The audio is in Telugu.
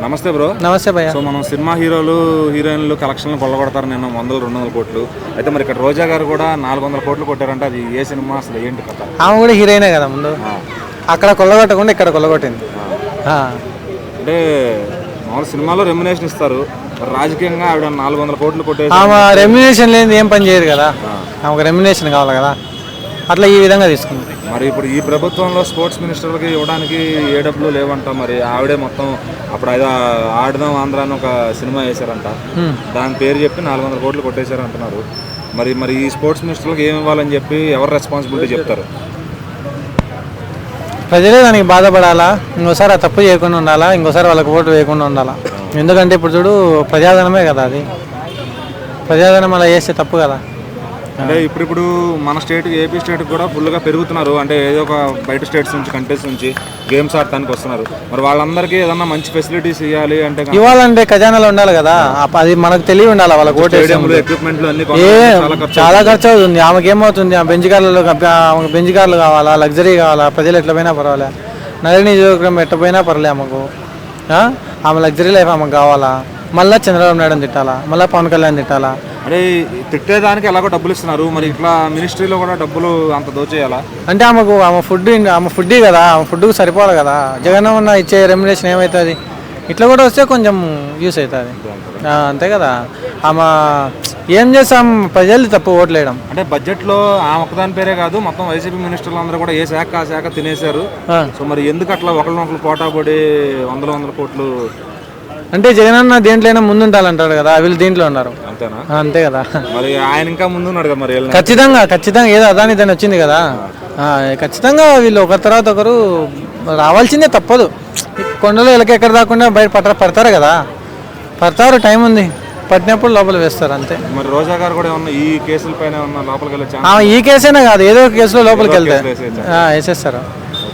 నమస్తే బ్రో. నమస్తే భయ్య. సో మనం సినిమా హీరోయిన్లు కలెక్షన్లు కొల్లగొడతారు నేను 100-200 కోట్లు. అయితే మరి ఇక్కడ రోజా గారు కూడా 400 కోట్లు కొట్టారంటే అది ఏ సినిమా, అసలు ఏంటి కథ? ఆమె కూడా హీరోయినే కదా ముందు, అక్కడ కొల్లగొట్టకుండా ఇక్కడ కొల్లగొట్టింది. అంటే మామూలు సినిమాలో రెమ్యునేషన్ ఇస్తారు, రాజకీయంగా ఆవిడ 400 కోట్లు కొట్టేసి ఆమె రెమ్యునేషన్ లేని ఏం పని చేయదు కదా, ఆమెకు రెమ్యునేషన్ కావాలి కదా, అట్లా ఈ విధంగా తీసుకుంది. మరి ఇప్పుడు ఈ ప్రభుత్వంలో స్పోర్ట్స్ మినిస్టర్కి ఇవ్వడానికి ఏ డబ్బులు లేవంట. మరి ఆవిడే మొత్తం అప్పుడు ఆడదాం ఆంధ్ర అని ఒక సినిమా వేశారంట, దాని పేరు చెప్పి 400 కోట్లు కొట్టేశారు అంటున్నారు. మరి ఈ స్పోర్ట్స్ మినిస్టర్లకు ఏమి ఇవ్వాలని చెప్పి ఎవరు రెస్పాన్సిబిలిటీ చెప్తారు? ప్రజలే దానికి బాధపడాలా, ఇంకోసారి ఆ తప్పు చేయకుండా ఉండాలా, ఇంకోసారి వాళ్ళకి ఓటు వేయకుండా ఉండాలా. ఎందుకంటే ఇప్పుడు చూడు ప్రజాధనమే కదా, అది ప్రజాధనం అలా చేస్తే తప్పు కదా. అంటే ఇప్పుడు మన స్టేట్ ఏపీ స్టేట్ కూడా ఫుల్గా పెరుగుతున్నారు. అంటే ఏదో ఒక బయట స్టేట్స్ నుంచి కంట్రీస్ నుంచి గేమ్స్ ఆడటానికి వస్తున్నారు. మరి వాళ్ళందరికీ ఏదన్నా మంచి ఫెసిలిటీస్ ఇవ్వాలి అంటే ఇవ్వాలంటే ఖజానాలో ఉండాలి కదా, అది మనకు తెలియ ఉండాలి. వాళ్ళకి ఓటు ఎక్విప్మెంట్లు అన్ని చాలా ఖర్చు అవుతుంది. ఆమెకి ఏమవుతుంది, ఆ బెంచ్ కార్లు కావాలా, లగ్జరీ కావాలా, ప్రజలు ఎట్లా పోయినా పర్వాలే, నగర నియోజకవర్గం ఎట్లా పోయినా పర్లే ఆమెకు. ఆమె లగ్జరీ లైఫ్ ఆమెకు కావాలా, మళ్ళీ చంద్రబాబు నాయుడు తిట్టాలా, మళ్ళీ పవన్ కళ్యాణ్ తిట్టాలా? అంటే తిట్టేదానికి ఎలాగో డబ్బులు ఇస్తున్నారు, మరి ఇట్లా మినిస్ట్రీలో కూడా డబ్బులు అంత దోచేయాలా? అంటే ఆమె ఫుడ్ కదా, ఆమె ఫుడ్కి సరిపోవాలి కదా. జగన్ ఉన్న ఇచ్చే రెమ్యునేషన్ ఏమవుతుంది, ఇట్లా కూడా వస్తే కొంచెం యూస్ అవుతుంది అంతే కదా. ఆమె ఏం చేస్తాం, ప్రజలు తప్పు ఓట్లేయడం. అంటే బడ్జెట్లో ఆ ఒక్కదాని పేరే కాదు, మొత్తం వైసీపీ మినిస్టర్లు అందరూ కూడా ఏ శాఖ ఆ శాఖ తినేశారు. సో మరి ఎందుకు అట్లా ఒకళ్ళనొకళ్ళు పోటాపడి 100 కోట్లు? అంటే జగన్ అన్న దేంట్లోనే ముందుంటాలంటాడు కదా, వీళ్ళు దీంట్లో ఉన్నారు అంతేనా? అంతే కదా. మరి ఆయన ఇంకా ముందున్నాడు కదా. మరి ఖచ్చితంగా ఏదో అదాని దాన్ని వచ్చింది కదా, ఖచ్చితంగా వీళ్ళు ఒకరి తర్వాత ఒకరు రావాల్సిందే, తప్పదు. కొండలో ఇళ్ళకి ఎక్కడ దాకుండా బయట పడతారు కదా, పడతారు, టైం ఉంది, పట్టినప్పుడు లోపల వేస్తారు అంతే. మరి రోజా గారు కూడా ఏమన్నా ఈ కేసుల పైన లోపలికి వెళ్ళే ఈ కేసైనా కాదు, ఏదో కేసులో లోపలికి వెళ్తే వేసేస్తారు.